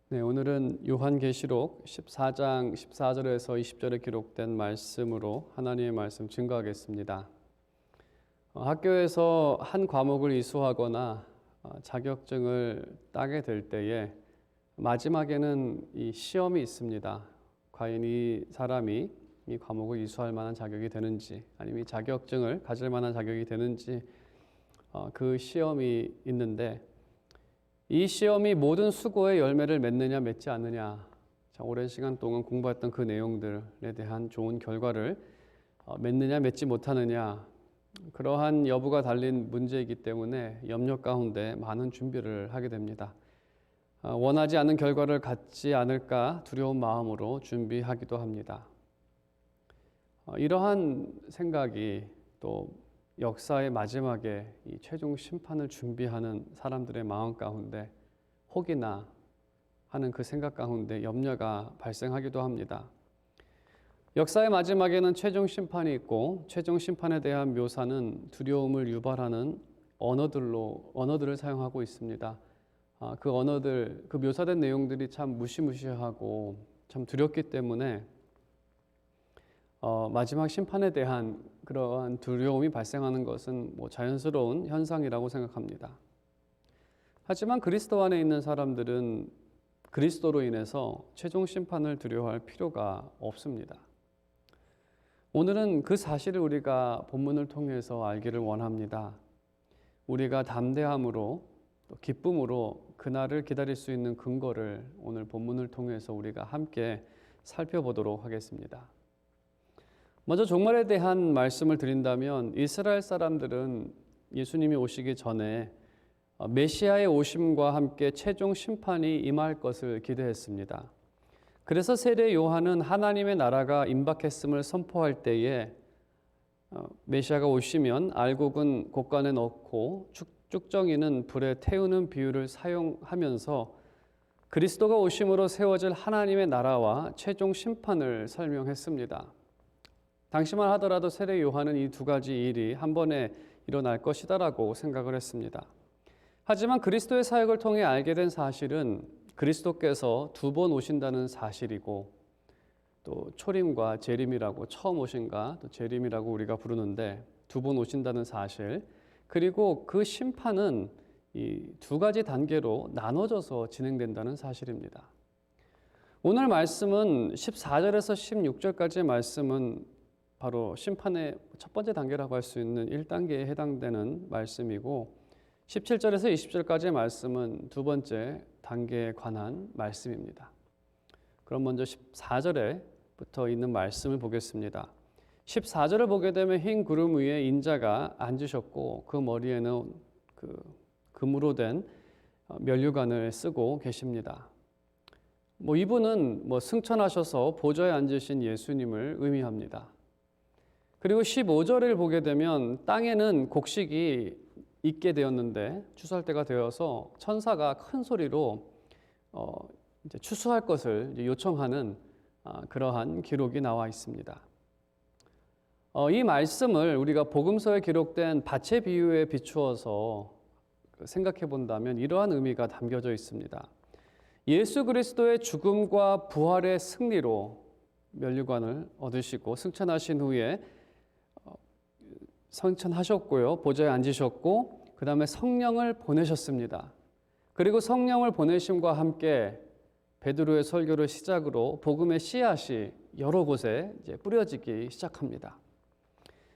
네, 오늘은 요한계시록 14장 14절에서 20절에 기록된 말씀으로 하나님의 말씀 증거하겠습니다. 학교에서 한 과목을 이수하거나 자격증을 따게 될 때에 마지막에는 이 시험이 있습니다. 과연 이 사람이 이 과목을 이수할 만한 자격이 되는지, 아니면 이 자격증을 가질 만한 자격이 되는지 그 시험이 있는데, 이 시험이 모든 수고의 열매를 맺느냐 맺지 않느냐, 오랜 시간 동안 공부했던 그 내용들에 대한 좋은 결과를 맺느냐 맺지 못하느냐, 그러한 여부가 달린 문제이기 때문에 염려 가운데 많은 준비를 하게 됩니다. 원하지 않는 결과를 갖지 않을까 두려운 마음으로 준비하기도 합니다. 이러한 생각이 또 역사의 마지막에 이 최종 심판을 준비하는 사람들의 마음 가운데 혹이나 하는 그 생각 가운데 염려가 발생하기도 합니다. 역사의 마지막에는 최종 심판이 있고, 최종 심판에 대한 묘사는 두려움을 유발하는 언어들을 사용하고 있습니다. 그 언어들, 그 묘사된 내용들이 참 무시무시하고 참 두렵기 때문에 마지막 심판에 대한 그러한 두려움이 발생하는 것은 자연스러운 현상이라고 생각합니다. 하지만 그리스도 안에 있는 사람들은 그리스도로 인해서 최종 심판을 두려워할 필요가 없습니다. 오늘은 그 사실을 우리가 본문을 통해서 알기를 원합니다. 우리가 담대함으로 또 기쁨으로 그날을 기다릴 수 있는 근거를 오늘 본문을 통해서 우리가 함께 살펴보도록 하겠습니다. 먼저 종말에 대한 말씀을 드린다면, 이스라엘 사람들은 예수님이 오시기 전에 메시아의 오심과 함께 최종 심판이 임할 것을 기대했습니다. 그래서 세례 요한은 하나님의 나라가 임박했음을 선포할 때에 메시아가 오시면 알곡은 곡간에 넣고 쭉정이는 불에 태우는 비유를 사용하면서 그리스도가 오심으로 세워질 하나님의 나라와 최종 심판을 설명했습니다. 당시만 하더라도 세례 요한은 이 두 가지 일이 한 번에 일어날 것이다라고 생각을 했습니다. 하지만 그리스도의 사역을 통해 알게 된 사실은 그리스도께서 두 번 오신다는 사실이고, 또 초림과 재림이라고, 처음 오신가 또 재림이라고 우리가 부르는데 두 번 오신다는 사실, 그리고 그 심판은 이 두 가지 단계로 나눠져서 진행된다는 사실입니다. 오늘 말씀은 14절에서 16절까지의 말씀은 바로 심판의 첫 번째 단계라고 할 수 있는 1단계에 해당되는 말씀이고, 17절에서 20절까지의 말씀은 두 번째 단계에 관한 말씀입니다. 그럼 먼저 14절에부터 있는 말씀을 보겠습니다. 14절을 보게 되면 흰 구름 위에 인자가 앉으셨고, 그 머리에는 금으로 된 면류관을 쓰고 계십니다. 이분은 승천하셔서 보좌에 앉으신 예수님을 의미합니다. 그리고 15절을 보게 되면 땅에는 곡식이 있게 되었는데 추수할 때가 되어서 천사가 큰 소리로 이제 추수할 것을 요청하는 그러한 기록이 나와 있습니다. 이 말씀을 우리가 복음서에 기록된 밭의 비유에 비추어서 생각해 본다면 이러한 의미가 담겨져 있습니다. 예수 그리스도의 죽음과 부활의 승리로 면류관을 얻으시고 승천하신 후에 승천하셨고요, 보좌에 앉으셨고, 그 다음에 성령을 보내셨습니다. 그리고 성령을 보내심과 함께 베드로의 설교를 시작으로 복음의 씨앗이 여러 곳에 이제 뿌려지기 시작합니다.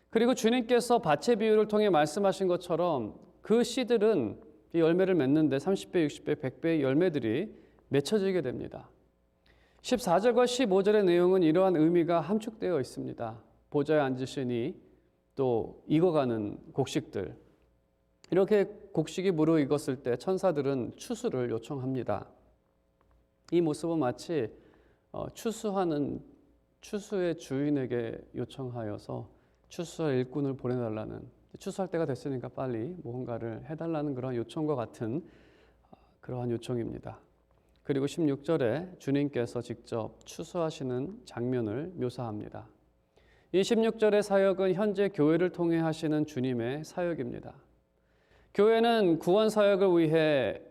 그리고 주님께서 밭의 비유를 통해 말씀하신 것처럼 그 씨들은 이 열매를 맺는데 30배, 60배, 100배의 열매들이 맺혀지게 됩니다. 14절과 15절의 내용은 이러한 의미가 함축되어 있습니다. 보좌에 앉으시니 또 익어가는 곡식들, 이렇게 곡식이 무르익었을 때 천사들은 추수를 요청합니다. 이 모습은 마치 추수의 주인에게 요청하여서 추수할 일꾼을 보내달라는, 추수할 때가 됐으니까 빨리 무언가를 해달라는 그런 요청과 같은 그러한 요청입니다. 그리고 16절에 주님께서 직접 추수하시는 장면을 묘사합니다. 이 16절의 사역은 현재 교회를 통해 하시는 주님의 사역입니다. 교회는 구원 사역을 위해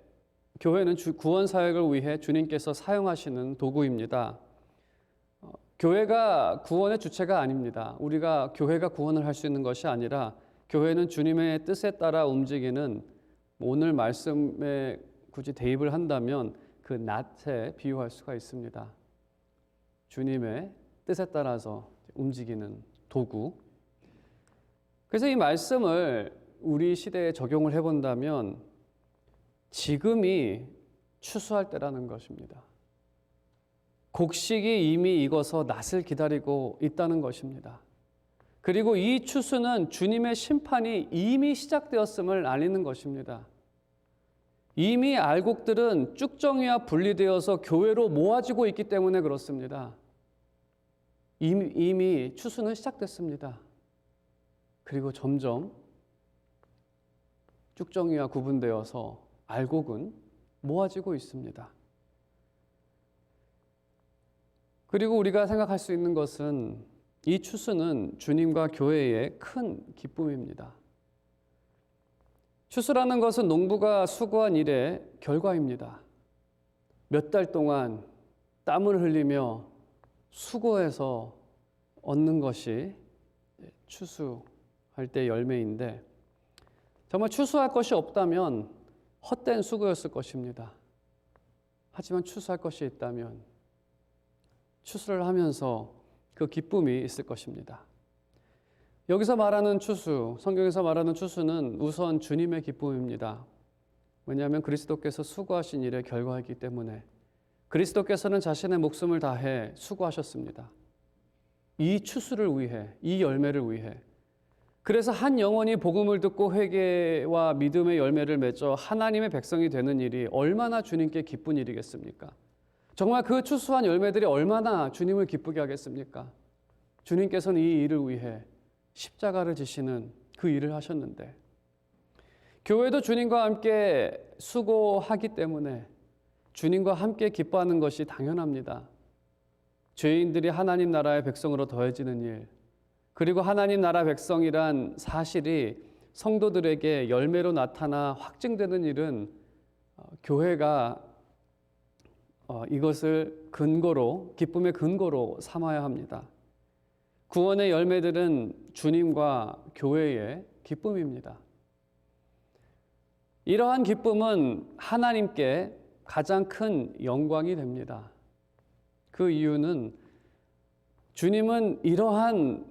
교회는 구원 사역을 위해 주님께서 사용하시는 도구입니다. 교회가 구원의 주체가 아닙니다. 우리가 교회가 구원을 할 수 있는 것이 아니라 교회는 주님의 뜻에 따라 움직이는, 오늘 말씀에 굳이 대입을 한다면 그 낫에 비유할 수가 있습니다. 주님의 뜻에 따라서 움직이는 도구. 그래서 이 말씀을 우리 시대에 적용을 해본다면 지금이 추수할 때라는 것입니다. 곡식이 이미 익어서 낫을 기다리고 있다는 것입니다. 그리고 이 추수는 주님의 심판이 이미 시작되었음을 알리는 것입니다. 이미 알곡들은 쭉정이와 분리되어서 교회로 모아지고 있기 때문에 그렇습니다. 이미 추수는 시작됐습니다. 그리고 점점 쭉정이와 구분되어서 알곡은 모아지고 있습니다. 그리고 우리가 생각할 수 있는 것은 이 추수는 주님과 교회의 큰 기쁨입니다. 추수라는 것은 농부가 수고한 일의 결과입니다. 몇 달 동안 땀을 흘리며 수고해서 얻는 것이 추수할 때 열매인데, 정말 추수할 것이 없다면 헛된 수고였을 것입니다. 하지만 추수할 것이 있다면 추수를 하면서 그 기쁨이 있을 것입니다. 여기서 말하는 추수, 성경에서 말하는 추수는 우선 주님의 기쁨입니다. 왜냐하면 그리스도께서 수고하신 일의 결과이기 때문에. 그리스도께서는 자신의 목숨을 다해 수고하셨습니다. 이 추수를 위해, 이 열매를 위해. 그래서 한 영혼이 복음을 듣고 회개와 믿음의 열매를 맺어 하나님의 백성이 되는 일이 얼마나 주님께 기쁜 일이겠습니까? 정말 그 추수한 열매들이 얼마나 주님을 기쁘게 하겠습니까? 주님께서는 이 일을 위해 십자가를 지시는 그 일을 하셨는데, 교회도 주님과 함께 수고하기 때문에 주님과 함께 기뻐하는 것이 당연합니다. 죄인들이 하나님 나라의 백성으로 더해지는 일, 그리고 하나님 나라 백성이란 사실이 성도들에게 열매로 나타나 확증되는 일은 교회가 이것을 근거로, 기쁨의 근거로 삼아야 합니다. 구원의 열매들은 주님과 교회의 기쁨입니다. 이러한 기쁨은 하나님께 가장 큰 영광이 됩니다. 그 이유는 주님은 이러한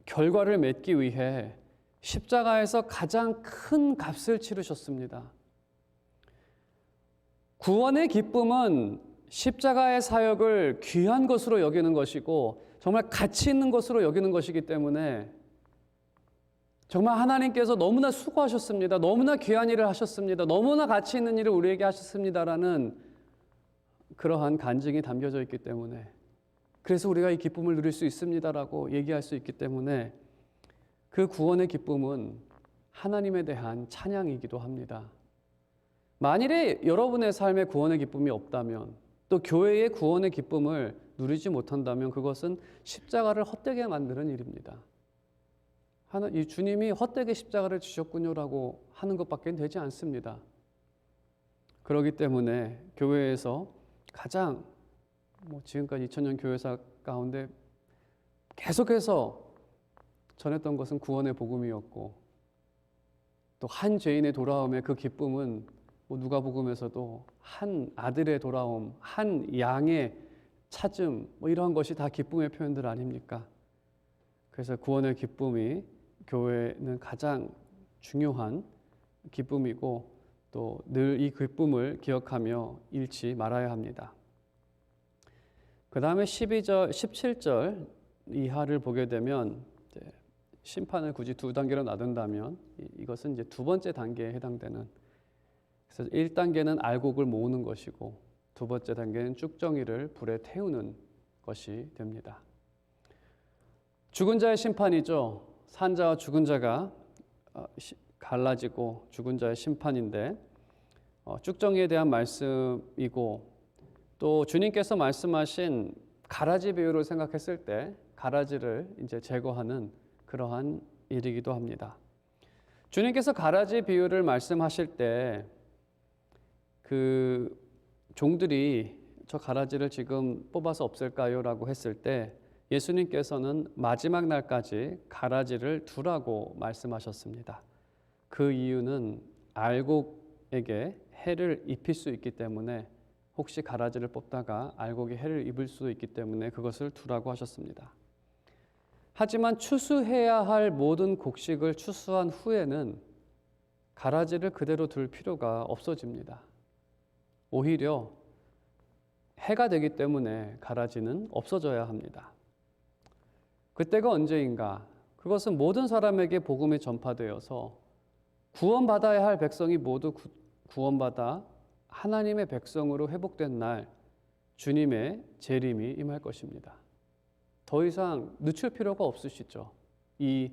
결과를 맺기 위해 십자가에서 가장 큰 값을 치르셨습니다. 구원의 기쁨은 십자가의 사역을 귀한 것으로 여기는 것이고 정말 가치 있는 것으로 여기는 것이기 때문에 정말 하나님께서 너무나 수고하셨습니다. 너무나 귀한 일을 하셨습니다. 너무나 가치 있는 일을 우리에게 하셨습니다라는 그러한 간증이 담겨져 있기 때문에, 그래서 우리가 이 기쁨을 누릴 수 있습니다라고 얘기할 수 있기 때문에 그 구원의 기쁨은 하나님에 대한 찬양이기도 합니다. 만일에 여러분의 삶에 구원의 기쁨이 없다면, 또 교회의 구원의 기쁨을 누리지 못한다면 그것은 십자가를 헛되게 만드는 일입니다. 이 주님이 헛되게 십자가를 지셨군요라고 하는 것밖에 되지 않습니다. 그렇기 때문에 교회에서 가장 지금까지 2000년 교회사 가운데 계속해서 전했던 것은 구원의 복음이었고, 또 한 죄인의 돌아옴의 그 기쁨은 누가복음에서도 한 아들의 돌아옴, 한 양의 찾음, 이러한 것이 다 기쁨의 표현들 아닙니까? 그래서 구원의 기쁨이 교회는 가장 중요한 기쁨이고, 또 늘 이 기쁨을 기억하며 잃지 말아야 합니다. 그 다음에 12절, 17절 이하를 보게 되면 심판을 굳이 두 단계로 나눈다면 이것은 이제 두 번째 단계에 해당되는, 그래서 1단계는 알곡을 모으는 것이고 두 번째 단계는 쭉정이를 불에 태우는 것이 됩니다. 죽은 자의 심판이죠. 산자와 죽은 자가 갈라지고 죽은 자의 심판인데, 쭉정이에 대한 말씀이고, 또 주님께서 말씀하신 가라지 비유를 생각했을 때 가라지를 이제 제거하는 그러한 일이기도 합니다. 주님께서 가라지 비유를 말씀하실 때 그 종들이 저 가라지를 지금 뽑아서 없앨까요? 라고 했을 때 예수님께서는 마지막 날까지 가라지를 두라고 말씀하셨습니다. 그 이유는 알곡에게 해를 입힐 수 있기 때문에, 혹시 가라지를 뽑다가 알곡에 해를 입을 수 있기 때문에 그것을 두라고 하셨습니다. 하지만 추수해야 할 모든 곡식을 추수한 후에는 가라지를 그대로 둘 필요가 없어집니다. 오히려 해가 되기 때문에 가라지는 없어져야 합니다. 그때가 언제인가? 그것은 모든 사람에게 복음이 전파되어서 구원받아야 할 백성이 모두 구원받아 하나님의 백성으로 회복된 날, 주님의 재림이 임할 것입니다. 더 이상 늦출 필요가 없으시죠. 이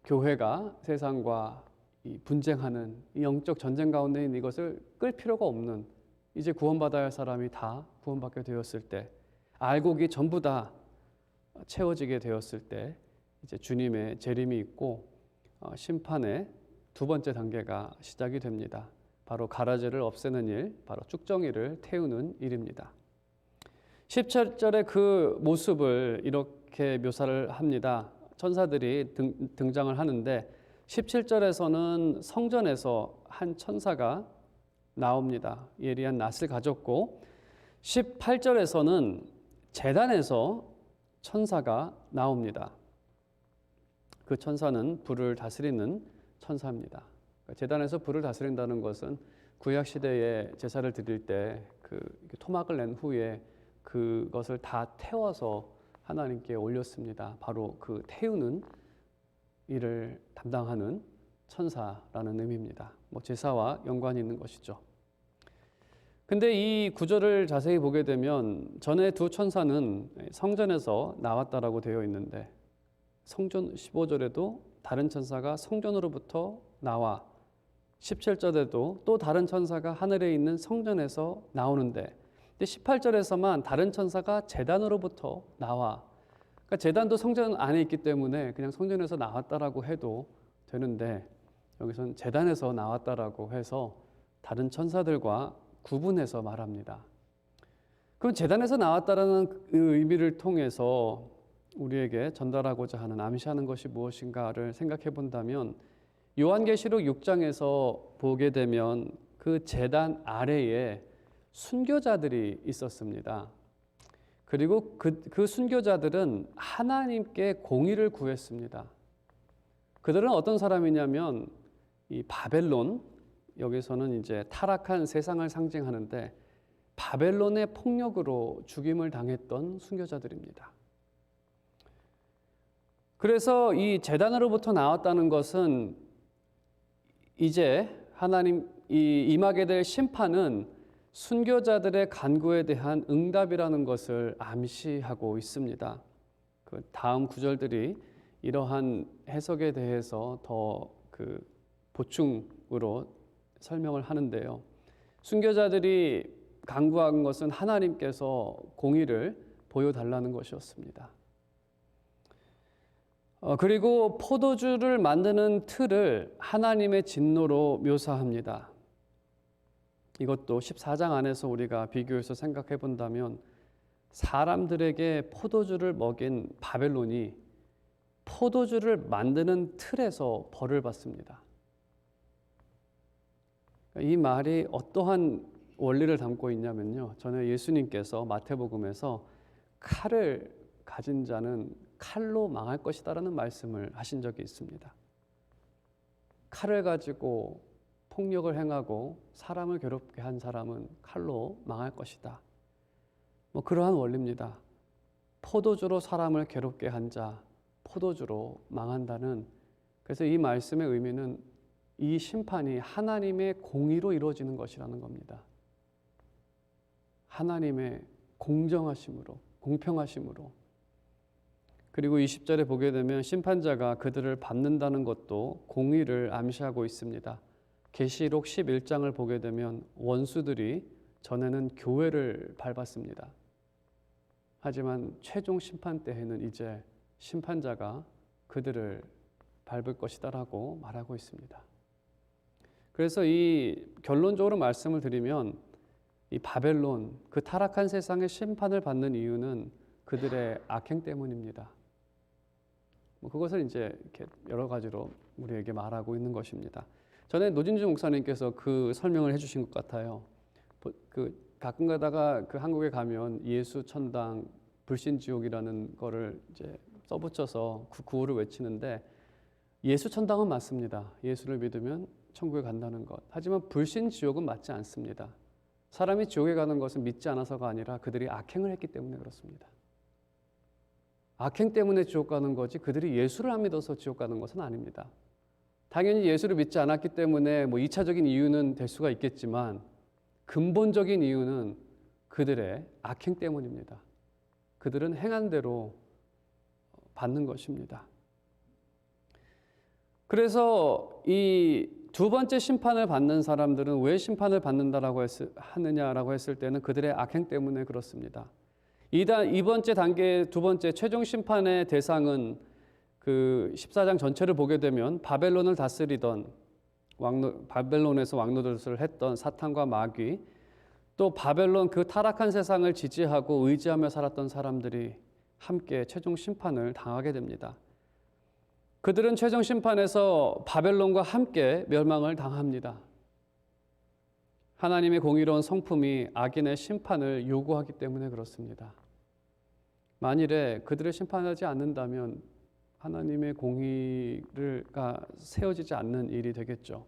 교회가 세상과 이 분쟁하는 이 영적 전쟁 가운데 있는 이것을 끌 필요가 없는, 이제 구원받아야 할 사람이 다 구원받게 되었을 때, 알곡이 전부 다 채워지게 되었을 때 이제 주님의 재림이 있고 심판의 두 번째 단계가 시작이 됩니다. 바로 가라지를 없애는 일, 바로 쭉정이를 태우는 일입니다. 17절의 그 모습을 이렇게 묘사를 합니다. 천사들이 등장을 하는데 17절에서는 성전에서 한 천사가 나옵니다. 예리한 낫을 가졌고, 18절에서는 제단에서 천사가 나옵니다. 그 천사는 불을 다스리는 천사입니다. 제단에서 불을 다스린다는 것은 구약 시대에 제사를 드릴 때 그 토막을 낸 후에 그것을 다 태워서 하나님께 올렸습니다. 바로 그 태우는 일을 담당하는 천사라는 의미입니다. 제사와 연관이 있는 것이죠. 근데 이 구절을 자세히 보게 되면 전에 두 천사는 성전에서 나왔다라고 되어 있는데, 성전 15절에도 다른 천사가 성전으로부터 나와, 17절에도 또 다른 천사가 하늘에 있는 성전에서 나오는데, 18절에서만 다른 천사가 제단으로부터 나와. 그러니까 제단도 성전 안에 있기 때문에 그냥 성전에서 나왔다라고 해도 되는데, 여기서는 제단에서 나왔다라고 해서 다른 천사들과 구분해서 말합니다. 그럼 제단에서 나왔다라는 그 의미를 통해서 우리에게 전달하고자 하는, 암시하는 것이 무엇인가를 생각해 본다면, 요한계시록 6장에서 보게 되면 그 제단 아래에 순교자들이 있었습니다. 그리고 그 순교자들은 하나님께 공의를 구했습니다. 그들은 어떤 사람이냐면 이 바벨론, 여기서는 이제 타락한 세상을 상징하는데 바벨론의 폭력으로 죽임을 당했던 순교자들입니다. 그래서 이 제단으로부터 나왔다는 것은 이제 하나님 임하게 될 심판은 순교자들의 간구에 대한 응답이라는 것을 암시하고 있습니다. 그 다음 구절들이 이러한 해석에 대해서 더 보충으로 설명을 하는데요. 순교자들이 간구한 것은 하나님께서 공의를 보여달라는 것이었습니다. 그리고 포도주를 만드는 틀을 하나님의 진노로 묘사합니다. 이것도 14장 안에서 우리가 비교해서 생각해 본다면, 사람들에게 포도주를 먹인 바벨론이 포도주를 만드는 틀에서 벌을 받습니다. 이 말이 어떠한 원리를 담고 있냐면요, 전에 예수님께서 마태복음에서 칼을 가진 자는 칼로 망할 것이다라는 말씀을 하신 적이 있습니다. 칼을 가지고 폭력을 행하고 사람을 괴롭게 한 사람은 칼로 망할 것이다. 그러한 원리입니다. 포도주로 사람을 괴롭게 한 자, 포도주로 망한다는, 그래서 이 말씀의 의미는 이 심판이 하나님의 공의로 이루어지는 것이라는 겁니다. 하나님의 공정하심으로, 공평하심으로. 그리고 20절에 보게 되면 심판자가 그들을 받는다는 것도 공의를 암시하고 있습니다. 계시록 11장을 보게 되면 원수들이 전에는 교회를 밟았습니다. 하지만 최종 심판 때에는 이제 심판자가 그들을 밟을 것이다라고 말하고 있습니다. 그래서 이 결론적으로 말씀을 드리면 이 바벨론, 그 타락한 세상의 심판을 받는 이유는 그들의 악행 때문입니다. 그것을 이제 이렇게 여러 가지로 우리에게 말하고 있는 것입니다. 전에 노진주 목사님께서 그 설명을 해주신 것 같아요. 가끔 가다가 그 한국에 가면 예수 천당, 불신 지옥이라는 거를 이제 써붙여서 그 구호를 외치는데, 예수 천당은 맞습니다. 예수를 믿으면 천국에 간다는 것. 하지만 불신 지옥은 맞지 않습니다. 사람이 지옥에 가는 것은 믿지 않아서가 아니라 그들이 악행을 했기 때문에 그렇습니다. 악행 때문에 지옥 가는 거지 그들이 예수를 안 믿어서 지옥 가는 것은 아닙니다. 당연히 예수를 믿지 않았기 때문에 2차적인 이유는 될 수가 있겠지만 근본적인 이유는 그들의 악행 때문입니다. 그들은 행한 대로 받는 것입니다. 그래서 이 두 번째 심판을 받는 사람들은 왜 심판을 받는다라고 하느냐라고 했을 때는 그들의 악행 때문에 그렇습니다. 이 번째 단계, 두 번째 최종 심판의 대상은 그 14장 전체를 보게 되면 바벨론을 다스리던 바벨론에서 왕노릇을 했던 사탄과 마귀, 또 바벨론 그 타락한 세상을 지지하고 의지하며 살았던 사람들이 함께 최종 심판을 당하게 됩니다. 그들은 최종 심판에서 바벨론과 함께 멸망을 당합니다. 하나님의 공의로운 성품이 악인의 심판을 요구하기 때문에 그렇습니다. 만일에 그들을 심판하지 않는다면 하나님의 공의가 세워지지 않는 일이 되겠죠.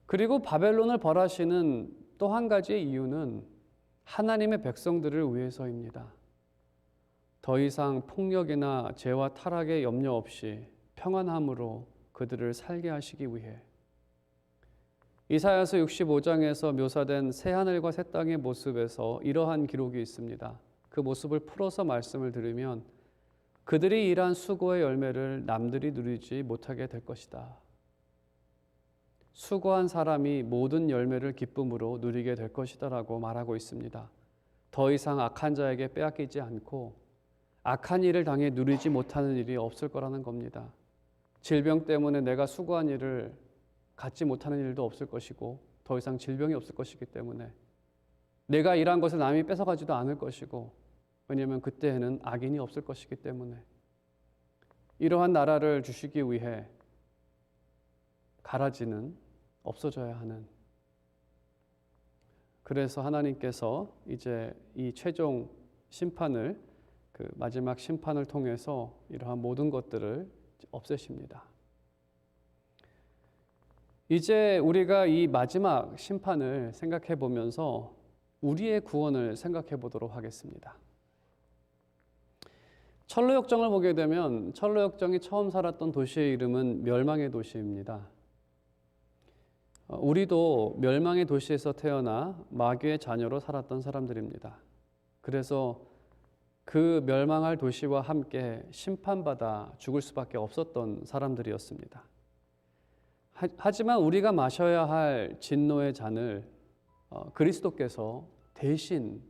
그리고 바벨론을 벌하시는 또 한 가지의 이유는 하나님의 백성들을 위해서입니다. 더 이상 폭력이나 죄와 타락의 염려 없이 평안함으로 그들을 살게 하시기 위해. 이사야서 65장에서 묘사된 새하늘과 새 땅의 모습에서 이러한 기록이 있습니다. 그 모습을 풀어서 말씀을 드리면 그들이 일한 수고의 열매를 남들이 누리지 못하게 될 것이다. 수고한 사람이 모든 열매를 기쁨으로 누리게 될 것이다 라고 말하고 있습니다. 더 이상 악한 자에게 빼앗기지 않고 악한 일을 당해 누리지 못하는 일이 없을 거라는 겁니다. 질병 때문에 내가 수고한 일을 갖지 못하는 일도 없을 것이고 더 이상 질병이 없을 것이기 때문에 내가 일한 것을 남이 뺏어가지도 않을 것이고, 왜냐하면 그때에는 악인이 없을 것이기 때문에 이러한 나라를 주시기 위해 가라지는 없어져야 하는, 그래서 하나님께서 이제 이 최종 심판을, 그 마지막 심판을 통해서 이러한 모든 것들을 없애십니다. 이제 우리가 이 마지막 심판을 생각해 보면서 우리의 구원을 생각해 보도록 하겠습니다. 철로역정을 보게 되면 철로역정이 처음 살았던 도시의 이름은 멸망의 도시입니다. 우리도 멸망의 도시에서 태어나 마귀의 자녀로 살았던 사람들입니다. 그래서 그 멸망할 도시와 함께 심판받아 죽을 수밖에 없었던 사람들이었습니다. 하지만 우리가 마셔야 할 진노의 잔을 그리스도께서 대신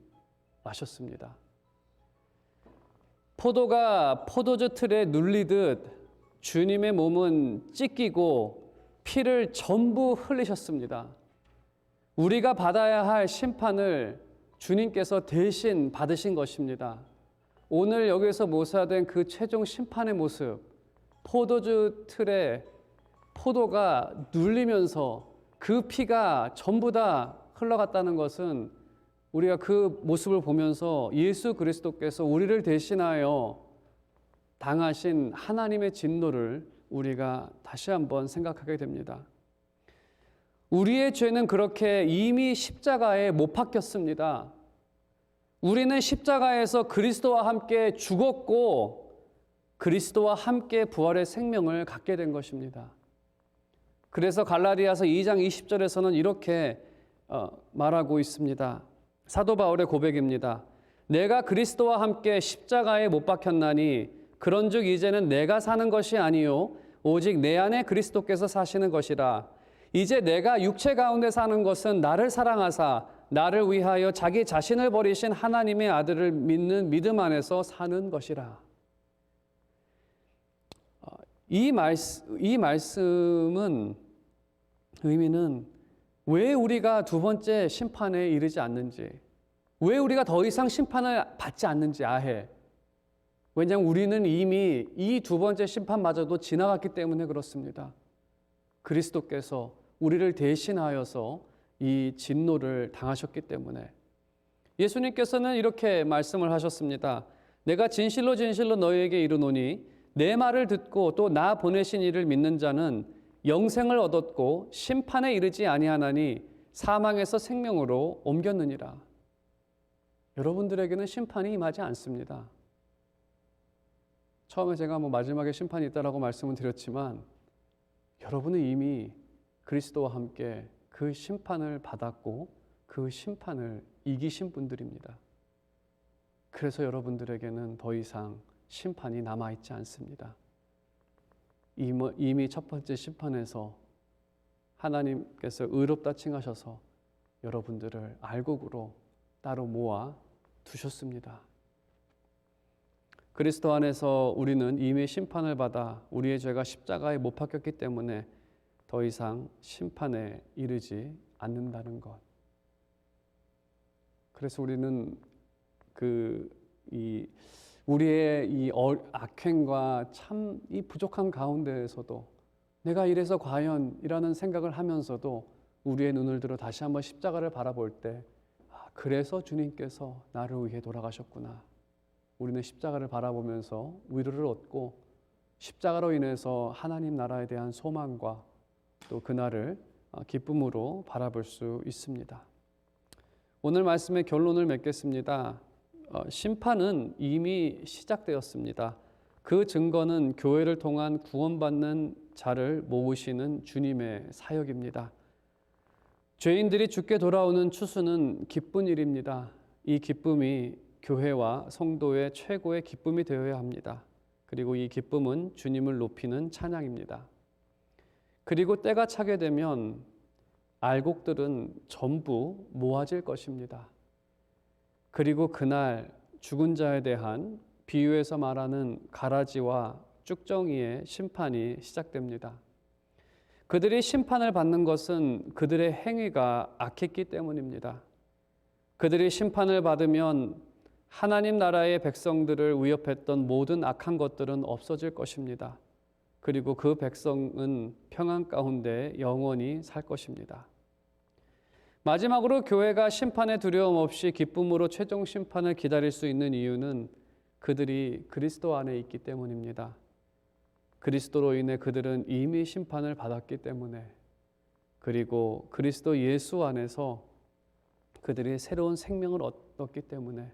마셨습니다. 포도가 포도주 틀에 눌리듯 주님의 몸은 찢기고 피를 전부 흘리셨습니다. 우리가 받아야 할 심판을 주님께서 대신 받으신 것입니다. 오늘 여기서 묘사된 그 최종 심판의 모습, 포도주 틀에 포도가 눌리면서 그 피가 전부 다 흘러갔다는 것은 우리가 그 모습을 보면서 예수 그리스도께서 우리를 대신하여 당하신 하나님의 진노를 우리가 다시 한번 생각하게 됩니다. 우리의 죄는 그렇게 이미 십자가에 못 박혔습니다. 우리는 십자가에서 그리스도와 함께 죽었고 그리스도와 함께 부활의 생명을 갖게 된 것입니다. 그래서 갈라디아서 2장 20절에서는 이렇게 말하고 있습니다. 사도 바울의 고백입니다. 내가 그리스도와 함께 십자가에 못 박혔나니 그런즉 이제는 내가 사는 것이 아니요 오직 내 안에 그리스도께서 사시는 것이라. 이제 내가 육체 가운데 사는 것은 나를 사랑하사 나를 위하여 자기 자신을 버리신 하나님의 아들을 믿는 믿음 안에서 사는 것이라. 이 말씀은 의미는 왜 우리가 두 번째 심판에 이르지 않는지, 왜 우리가 더 이상 심판을 받지 않는지 아해. 왜냐하면 우리는 이미 이 두 번째 심판마저도 지나갔기 때문에 그렇습니다. 그리스도께서 우리를 대신하여서 이 진노를 당하셨기 때문에. 예수님께서는 이렇게 말씀을 하셨습니다. 내가 진실로 진실로 너희에게 이르노니 내 말을 듣고 또 나 보내신 이를 믿는 자는 영생을 얻었고 심판에 이르지 아니하나니 사망에서 생명으로 옮겼느니라. 여러분들에게는 심판이 임하지 않습니다. 처음에 제가 마지막에 심판이 있다라고 말씀을 드렸지만 여러분은 이미 그리스도와 함께 그 심판을 받았고 그 심판을 이기신 분들입니다. 그래서 여러분들에게는 더 이상 심판이 남아있지 않습니다. 이미 첫 번째 심판에서 하나님께서 의롭다 칭하셔서 여러분들을 알곡으로 따로 모아 두셨습니다. 그리스도 안에서 우리는 이미 심판을 받아 우리의 죄가 십자가에 못 박혔기 때문에 더 이상 심판에 이르지 않는다는 것. 그래서 우리는 우리의 이 악행과 참 이 부족한 가운데에서도 내가 이래서 과연이라는 생각을 하면서도 우리의 눈을 들어 다시 한번 십자가를 바라볼 때 그래서 주님께서 나를 위해 돌아가셨구나. 우리는 십자가를 바라보면서 위로를 얻고 십자가로 인해서 하나님 나라에 대한 소망과 또 그날을 기쁨으로 바라볼 수 있습니다. 오늘 말씀의 결론을 맺겠습니다. 심판은 이미 시작되었습니다. 그 증거는 교회를 통한 구원받는 자를 모으시는 주님의 사역입니다. 죄인들이 주께 돌아오는 추수는 기쁜 일입니다. 이 기쁨이 교회와 성도의 최고의 기쁨이 되어야 합니다. 그리고 이 기쁨은 주님을 높이는 찬양입니다. 그리고 때가 차게 되면 알곡들은 전부 모아질 것입니다. 그리고 그날 죽은 자에 대한 비유에서 말하는 가라지와 쭉정이의 심판이 시작됩니다. 그들이 심판을 받는 것은 그들의 행위가 악했기 때문입니다. 그들이 심판을 받으면 하나님 나라의 백성들을 위협했던 모든 악한 것들은 없어질 것입니다. 그리고 그 백성은 평안 가운데 영원히 살 것입니다. 마지막으로 교회가 심판의 두려움 없이 기쁨으로 최종 심판을 기다릴 수 있는 이유는 그들이 그리스도 안에 있기 때문입니다. 그리스도로 인해 그들은 이미 심판을 받았기 때문에, 그리고 그리스도 예수 안에서 그들이 새로운 생명을 얻었기 때문에,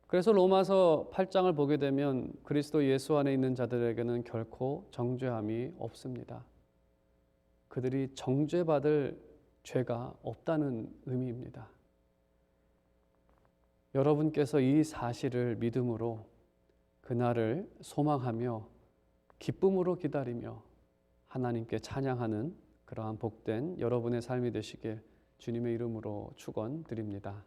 그래서 로마서 8장을 보게 되면 그리스도 예수 안에 있는 자들에게는 결코 정죄함이 없습니다. 그들이 정죄받을 죄가 없다는 의미입니다. 여러분께서 이 사실을 믿음으로 그날을 소망하며 기쁨으로 기다리며 하나님께 찬양하는 그러한 복된 여러분의 삶이 되시길 주님의 이름으로 축원드립니다.